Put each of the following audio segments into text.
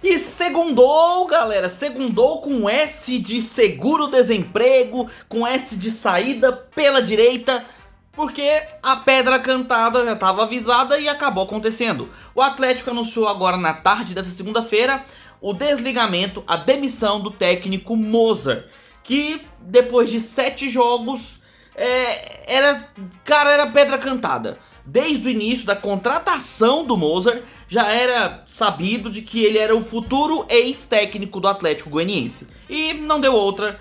E segundou, galera, segundou com S de seguro-desemprego, com S de saída pela direita, porque a pedra cantada já estava avisada e acabou acontecendo. O Atlético anunciou agora na tarde dessa segunda-feira o desligamento, a demissão do técnico Mozart, que depois de 7 jogos era pedra cantada. Desde o início da contratação do Mozart, já era sabido de que ele era o futuro ex-técnico do Atlético Goianiense. E não deu outra,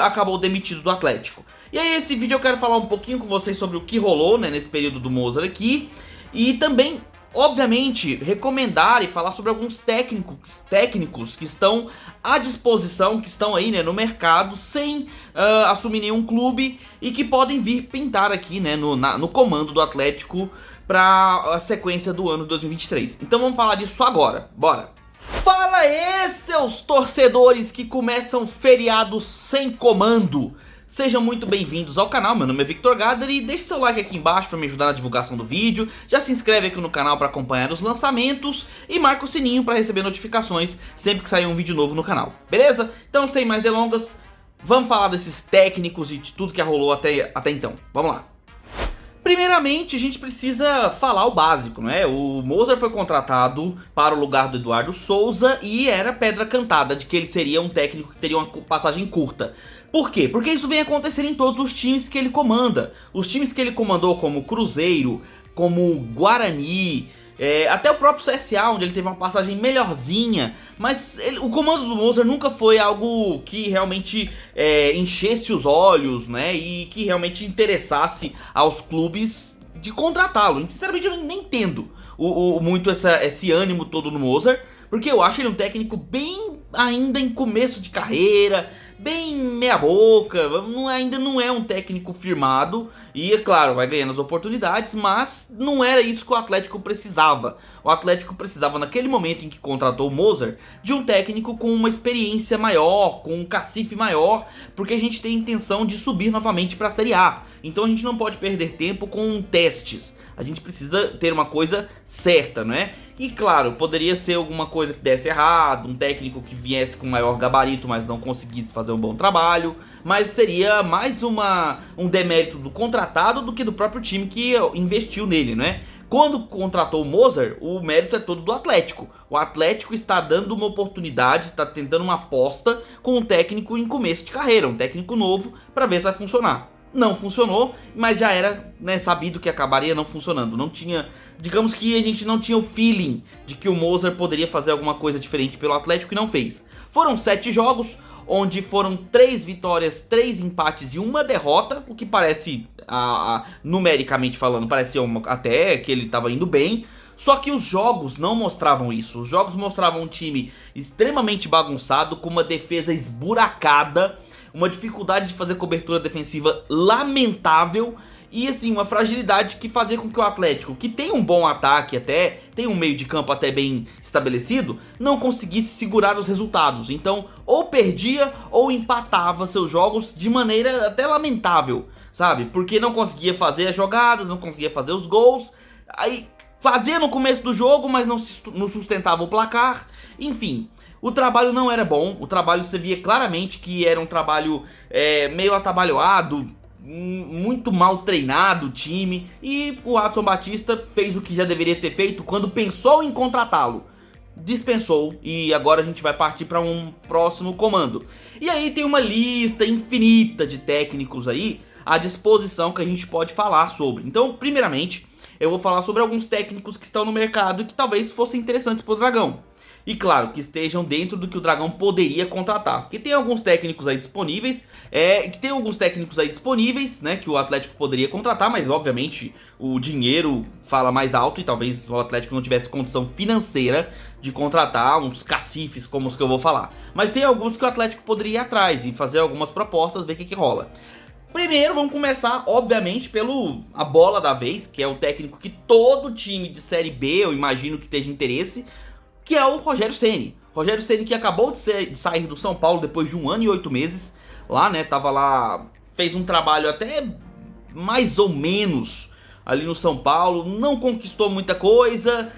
acabou demitido do Atlético. E aí esse vídeo eu quero falar um pouquinho com vocês sobre o que rolou, né, nesse período do Mozart aqui. E também, obviamente, recomendar e falar sobre alguns técnicos que estão à disposição, que estão aí, né, no mercado, sem assumir nenhum clube e que podem vir pintar aqui, né, no comando do Atlético para a sequência do ano 2023. Então vamos falar disso agora, bora! Fala aí, seus torcedores que começam feriados sem comando! Sejam muito bem-vindos ao canal, meu nome é Victor Gader e deixe seu like aqui embaixo para me ajudar na divulgação do vídeo. Já se inscreve aqui no canal para acompanhar os lançamentos e marca o sininho para receber notificações sempre que sair um vídeo novo no canal, beleza? Então sem mais delongas, vamos falar desses técnicos e de tudo que rolou até então, vamos lá. Primeiramente, a gente precisa falar o básico, né? O Mozart foi contratado para o lugar do Eduardo Souza e era pedra cantada de que ele seria um técnico que teria uma passagem curta. Por quê? Porque isso vem acontecer em todos os times que ele comanda. Os times que ele comandou, como Cruzeiro, como Guarani, até o próprio CSA, onde ele teve uma passagem melhorzinha. Mas o comando do Mozart nunca foi algo que realmente enchesse os olhos, né? E que realmente interessasse aos clubes de contratá-lo. Sinceramente, eu nem entendo muito esse ânimo todo no Mozart, porque eu acho ele um técnico bem ainda em começo de carreira, bem meia boca, ainda não é um técnico firmado. E é claro, vai ganhando as oportunidades, mas não era isso que o Atlético precisava. O Atlético precisava, naquele momento em que contratou o Mozart, de um técnico com uma experiência maior, com um cacife maior, porque a gente tem a intenção de subir novamente para a Série A. Então a gente não pode perder tempo com testes. A gente precisa ter uma coisa certa, não é? E claro, poderia ser alguma coisa que desse errado, um técnico que viesse com maior gabarito, mas não conseguisse fazer um bom trabalho. Mas seria mais um demérito do contratado do que do próprio time que investiu nele, né? Quando contratou o Mozart, o mérito é todo do Atlético. O Atlético está dando uma oportunidade, está tentando uma aposta com um técnico em começo de carreira, um técnico novo, para ver se vai funcionar. Não funcionou, mas já era, né, sabido que acabaria não funcionando. Não tinha, digamos que a gente não tinha o feeling de que o Mozart poderia fazer alguma coisa diferente pelo Atlético e não fez. Foram 7 jogos, onde foram 3 vitórias, 3 empates e 1 derrota, o que parece, numericamente falando, parecia até que ele estava indo bem. Só que os jogos não mostravam isso. Os jogos mostravam um time extremamente bagunçado, com uma defesa esburacada, uma dificuldade de fazer cobertura defensiva lamentável e assim, uma fragilidade que fazia com que o Atlético, que tem um bom ataque até, tem um meio de campo até bem estabelecido, não conseguisse segurar os resultados. Então, ou perdia ou empatava seus jogos de maneira até lamentável, sabe? Porque não conseguia fazer as jogadas, não conseguia fazer os gols, aí fazia no começo do jogo, mas não sustentava o placar, enfim. O trabalho não era bom, o trabalho você via claramente que era um trabalho meio atabalhoado, muito mal treinado o time. E o Adson Batista fez o que já deveria ter feito quando pensou em contratá-lo. Dispensou e agora a gente vai partir para um próximo comando. E aí tem uma lista infinita de técnicos aí à disposição que a gente pode falar sobre. Então, primeiramente, eu vou falar sobre alguns técnicos que estão no mercado e que talvez fossem interessantes para o Dragão. E claro, que estejam dentro do que o Dragão poderia contratar. Porque tem alguns técnicos aí disponíveis, né, que o Atlético poderia contratar, mas obviamente o dinheiro fala mais alto e talvez o Atlético não tivesse condição financeira de contratar uns cacifes como os que eu vou falar. Mas tem alguns que o Atlético poderia ir atrás e fazer algumas propostas, ver o que rola. Primeiro, vamos começar, obviamente, a bola da vez, que é o técnico que todo time de Série B, eu imagino que esteja interesse, que é o Rogério Ceni. Rogério Ceni, que acabou de sair do São Paulo depois de 1 ano e 8 meses. Lá, né, tava lá, fez um trabalho até mais ou menos ali no São Paulo, não conquistou muita coisa,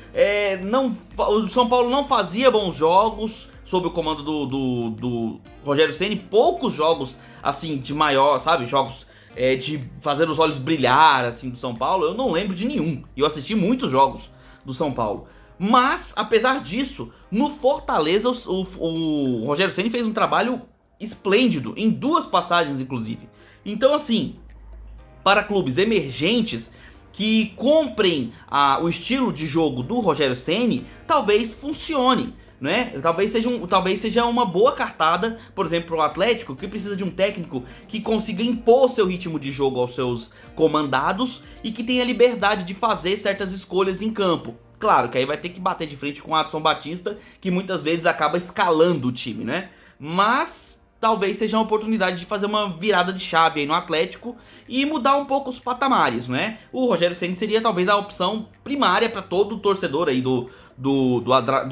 o São Paulo não fazia bons jogos sob o comando do Rogério Ceni, poucos jogos assim de maior, sabe, jogos de fazer os olhos brilhar assim do São Paulo, eu não lembro de nenhum, e eu assisti muitos jogos do São Paulo. Mas, apesar disso, no Fortaleza o Rogério Ceni fez um trabalho esplêndido, em 2 passagens inclusive. Então assim, para clubes emergentes que comprem o estilo de jogo do Rogério Ceni, talvez funcione, né? Talvez seja uma boa cartada, por exemplo, o Atlético, que precisa de um técnico que consiga impor seu ritmo de jogo aos seus comandados e que tenha liberdade de fazer certas escolhas em campo. Claro que aí vai ter que bater de frente com o Adson Batista, que muitas vezes acaba escalando o time, né? Mas talvez seja uma oportunidade de fazer uma virada de chave aí no Atlético e mudar um pouco os patamares, né? O Rogério Ceni seria talvez a opção primária para todo torcedor aí do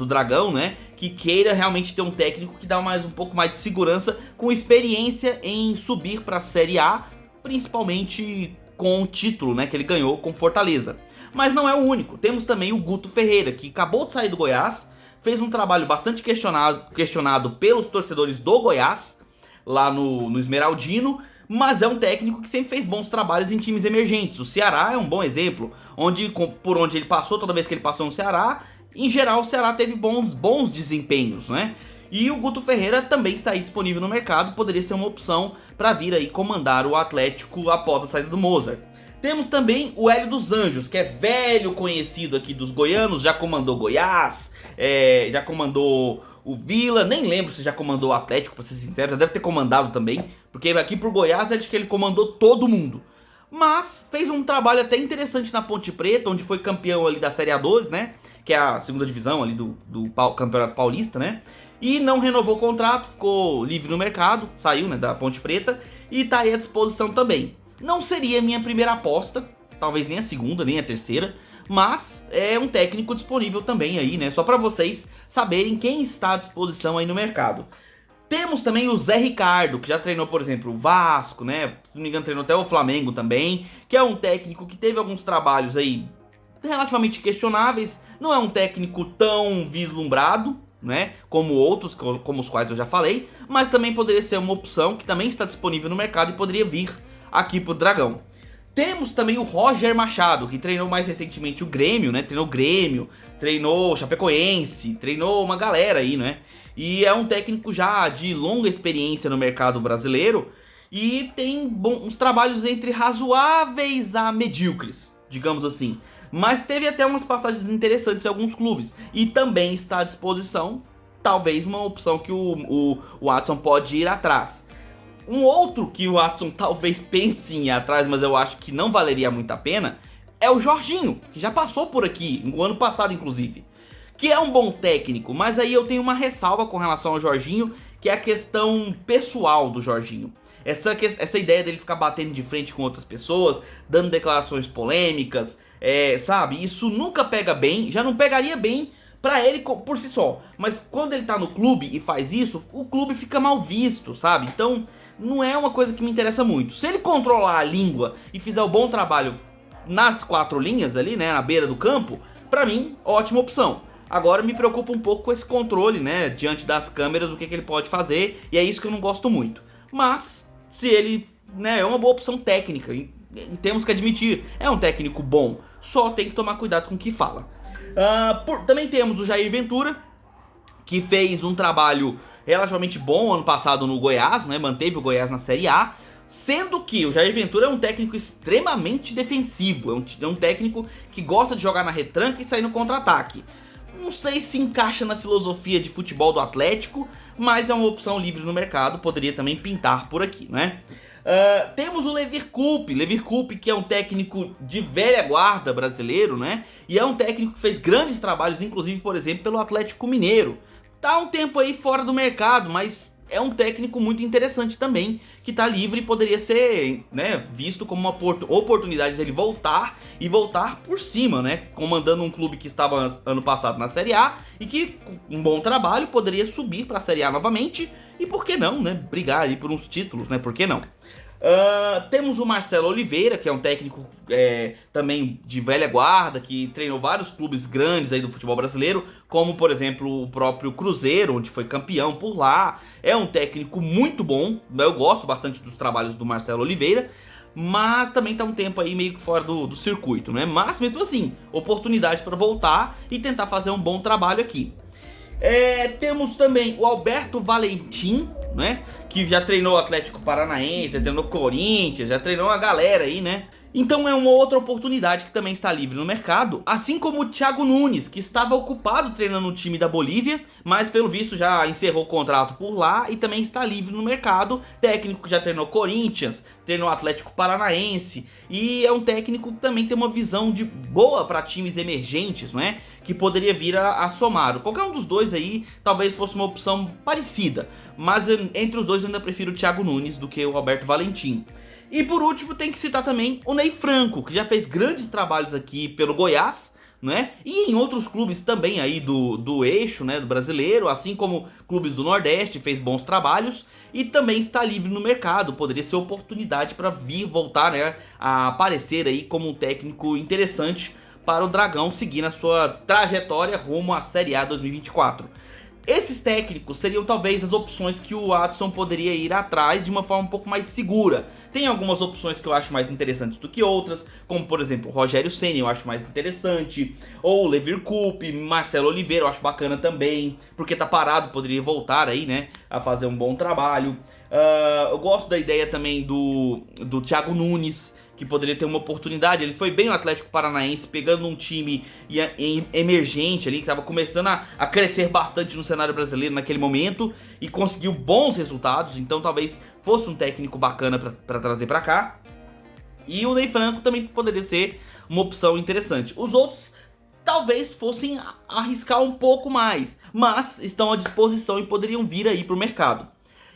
Dragão, né? Que queira realmente ter um técnico que dá um pouco mais de segurança, com experiência em subir para a Série A, principalmente com o título, né, que ele ganhou com Fortaleza. Mas não é o único, temos também o Guto Ferreira, que acabou de sair do Goiás, fez um trabalho bastante questionado pelos torcedores do Goiás, lá no Esmeraldino, mas é um técnico que sempre fez bons trabalhos em times emergentes. O Ceará é um bom exemplo, por onde ele passou, toda vez que ele passou no Ceará, em geral o Ceará teve bons desempenhos, né? E o Guto Ferreira também está aí disponível no mercado, poderia ser uma opção para vir aí comandar o Atlético após a saída do Mozart. Temos também o Hélio dos Anjos, que é velho conhecido aqui dos goianos, já comandou Goiás, já comandou o Vila, nem lembro se já comandou o Atlético, pra ser sincero, já deve ter comandado também, porque aqui pro Goiás acho que ele comandou todo mundo. Mas fez um trabalho até interessante na Ponte Preta, onde foi campeão ali da Série A2, né, que é a segunda divisão ali do Campeonato Paulista, né, e não renovou o contrato, ficou livre no mercado, saiu, né, da Ponte Preta, e tá aí à disposição também. Não seria a minha primeira aposta, talvez nem a segunda, nem a terceira, mas é um técnico disponível também aí, né? Só para vocês saberem quem está à disposição aí no mercado. Temos também o Zé Ricardo, que já treinou, por exemplo, o Vasco, né? Se não me engano, treinou até o Flamengo também, que é um técnico que teve alguns trabalhos aí relativamente questionáveis, não é um técnico tão vislumbrado, né, como outros, como os quais eu já falei, mas também poderia ser uma opção que também está disponível no mercado e poderia vir aqui pro Dragão. Temos também o Roger Machado, que treinou mais recentemente o Grêmio, né? Treinou o Chapecoense, treinou uma galera aí, né? E é um técnico já de longa experiência no mercado brasileiro e tem uns trabalhos entre razoáveis a medíocres, digamos assim. Mas teve até umas passagens interessantes em alguns clubes e também está à disposição, talvez uma opção que o Watson pode ir atrás. Um outro que o Watson talvez pense em ir atrás, mas eu acho que não valeria muito a pena, é o Jorginho, que já passou por aqui, no ano passado inclusive. Que é um bom técnico, mas aí eu tenho uma ressalva com relação ao Jorginho, que é a questão pessoal do Jorginho. Essa ideia dele ficar batendo de frente com outras pessoas, dando declarações polêmicas, sabe? Isso nunca pega bem, já não pegaria bem pra ele por si só. Mas quando ele tá no clube e faz isso, o clube fica mal visto, sabe? Então não é uma coisa que me interessa muito. Se ele controlar a língua e fizer um bom trabalho nas 4 linhas ali, né, na beira do campo, pra mim, ótima opção. Agora me preocupa um pouco com esse controle, né, diante das câmeras, o que ele pode fazer, e é isso que eu não gosto muito. Mas, se ele, né, é uma boa opção técnica, e temos que admitir, é um técnico bom, só tem que tomar cuidado com o que fala. Também temos o Jair Ventura, que fez um trabalho relativamente bom ano passado no Goiás, né, manteve o Goiás na Série A, sendo que o Jair Ventura é um técnico extremamente defensivo, é um técnico que gosta de jogar na retranca e sair no contra-ataque. Não sei se encaixa na filosofia de futebol do Atlético, mas é uma opção livre no mercado, poderia também pintar por aqui, né? Temos o Levir Coupe, que é um técnico de velha guarda brasileiro, né? E é um técnico que fez grandes trabalhos, inclusive, por exemplo, pelo Atlético Mineiro. Tá um tempo aí fora do mercado, mas é um técnico muito interessante também, que tá livre e poderia ser, né, visto como uma oportunidade de ele voltar e voltar por cima, né, comandando um clube que estava ano passado na Série A e que, com um bom trabalho, poderia subir para a Série A novamente e, por que não, né, brigar aí por uns títulos, né, por que não? Temos o Marcelo Oliveira, que é um técnico também de velha guarda, que treinou vários clubes grandes aí do futebol brasileiro, como por exemplo o próprio Cruzeiro, onde foi campeão por lá. É um técnico muito bom, eu gosto bastante dos trabalhos do Marcelo Oliveira, mas também tá um tempo aí meio que fora do circuito, né? Mas mesmo assim, oportunidade para voltar e tentar fazer um bom trabalho aqui. Temos também o Alberto Valentim, né? Que já treinou o Atlético Paranaense, já treinou Corinthians, já treinou uma galera aí, né? Então é uma outra oportunidade que também está livre no mercado, assim como o Thiago Nunes, que estava ocupado treinando o time da Bolívia, mas pelo visto já encerrou o contrato por lá e também está livre no mercado. Técnico que já treinou Corinthians, treinou Atlético Paranaense, e é um técnico que também tem uma visão de boa para times emergentes, não é? Que poderia vir a somar. Qualquer um dos dois aí talvez fosse uma opção parecida, mas entre os dois eu ainda prefiro o Thiago Nunes do que o Alberto Valentim. E por último tem que citar também o Ney Franco, que já fez grandes trabalhos aqui pelo Goiás, né? E em outros clubes também aí do eixo, né, do brasileiro, assim como clubes do Nordeste, fez bons trabalhos e também está livre no mercado. Poderia ser oportunidade para vir voltar, né, a aparecer aí como um técnico interessante para o Dragão seguir na sua trajetória rumo à Série A 2024. Esses técnicos seriam talvez as opções que o Watson poderia ir atrás de uma forma um pouco mais segura. Tem algumas opções que eu acho mais interessantes do que outras, como por exemplo o Rogério Ceni eu acho mais interessante, ou o Levir Coupe, Marcelo Oliveira eu acho bacana também, porque tá parado, poderia voltar aí, né, a fazer um bom trabalho. Eu gosto da ideia também do Thiago Nunes, que poderia ter uma oportunidade. Ele foi bem no Atlético Paranaense, pegando um time emergente ali, que estava começando a crescer bastante no cenário brasileiro naquele momento, e conseguiu bons resultados, então talvez fosse um técnico bacana para trazer para cá. E o Ney Franco também poderia ser uma opção interessante. Os outros talvez fossem arriscar um pouco mais, mas estão à disposição e poderiam vir aí para o mercado.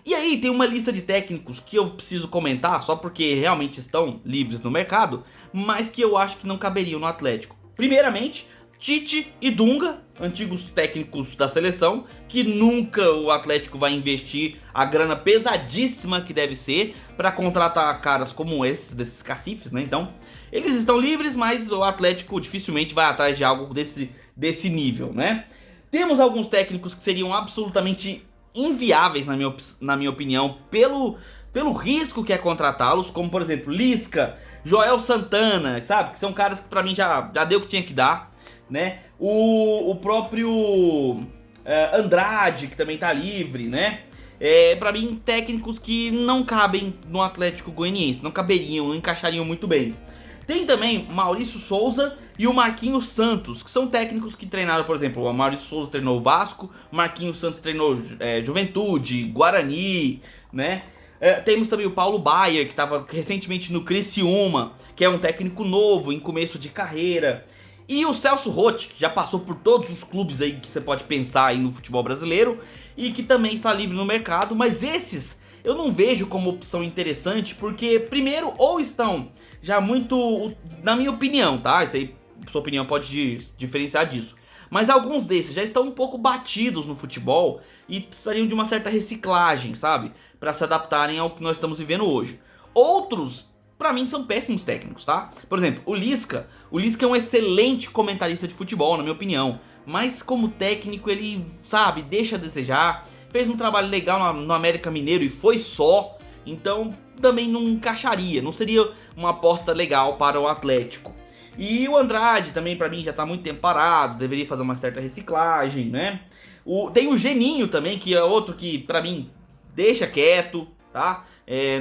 E aí tem uma lista de técnicos que eu preciso comentar, só porque realmente estão livres no mercado, mas que eu acho que não caberiam no Atlético. Primeiramente, Tite e Dunga, antigos técnicos da seleção, que nunca o Atlético vai investir a grana pesadíssima que deve ser para contratar caras como esses, desses cacifes, né? Então, eles estão livres, mas o Atlético dificilmente vai atrás de algo desse nível, né? Temos alguns técnicos que seriam absolutamente inviáveis, na minha opinião, pelo risco que é contratá-los, como por exemplo Lisca, Joel Santana, sabe? Que são caras que pra mim já deu o que tinha que dar, né? O próprio Andrade, que também tá livre, né? Pra mim, técnicos que não cabem no Atlético Goianiense, não caberiam, não encaixariam muito bem. Tem também Maurício Souza e o Marquinhos Santos, que são técnicos que treinaram, por exemplo, o Maurício Souza treinou o Vasco, Marquinhos Santos treinou Juventude, Guarani, né? Temos também o Paulo Baier, que estava recentemente no Criciúma, que é um técnico novo, em começo de carreira. E o Celso Roth, que já passou por todos os clubes aí que você pode pensar aí no futebol brasileiro, e que também está livre no mercado, mas esses eu não vejo como opção interessante, porque primeiro, ou estão já muito, na minha opinião, tá? Isso aí, sua opinião pode diferenciar disso. Mas alguns desses já estão um pouco batidos no futebol e precisariam de uma certa reciclagem, sabe? Para se adaptarem ao que nós estamos vivendo hoje. Outros, pra mim, são péssimos técnicos, tá? Por exemplo, o Lisca. O Lisca é um excelente comentarista de futebol, na minha opinião. Mas como técnico, ele, sabe, deixa a desejar. Fez um trabalho legal no América Mineiro e foi só. Então também não encaixaria, não seria uma aposta legal para o Atlético. E o Andrade também pra mim já tá muito tempo parado, deveria fazer uma certa reciclagem, né? Tem o Geninho também, que é outro que pra mim deixa quieto, tá?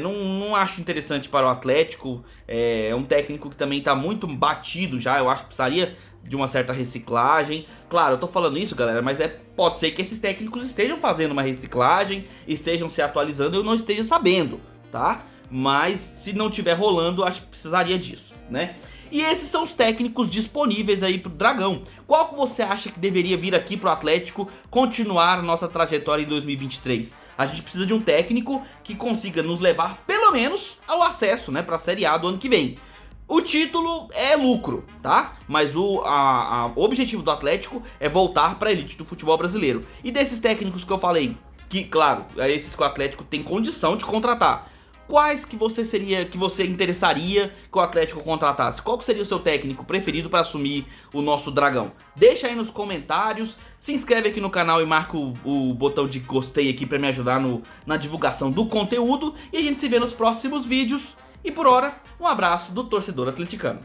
Não acho interessante para o Atlético, é um técnico que também tá muito batido já, eu acho que precisaria de uma certa reciclagem. Claro, eu tô falando isso, galera, mas pode ser que esses técnicos estejam fazendo uma reciclagem, estejam se atualizando e eu não esteja sabendo, tá? Mas se não tiver rolando, acho que precisaria disso, né? E esses são os técnicos disponíveis aí pro Dragão. Qual que você acha que deveria vir aqui pro Atlético continuar a nossa trajetória em 2023? A gente precisa de um técnico que consiga nos levar pelo menos ao acesso, né, pra Série A do ano que vem. O título é lucro, tá? Mas o objetivo do Atlético é voltar para a elite do futebol brasileiro. E desses técnicos que eu falei, que, claro, esses que o Atlético tem condição de contratar, quais que você interessaria que o Atlético contratasse? Qual que seria o seu técnico preferido para assumir o nosso Dragão? Deixa aí nos comentários, se inscreve aqui no canal e marca o botão de gostei aqui para me ajudar na divulgação do conteúdo. E a gente se vê nos próximos vídeos. E por hora, um abraço do torcedor atleticano.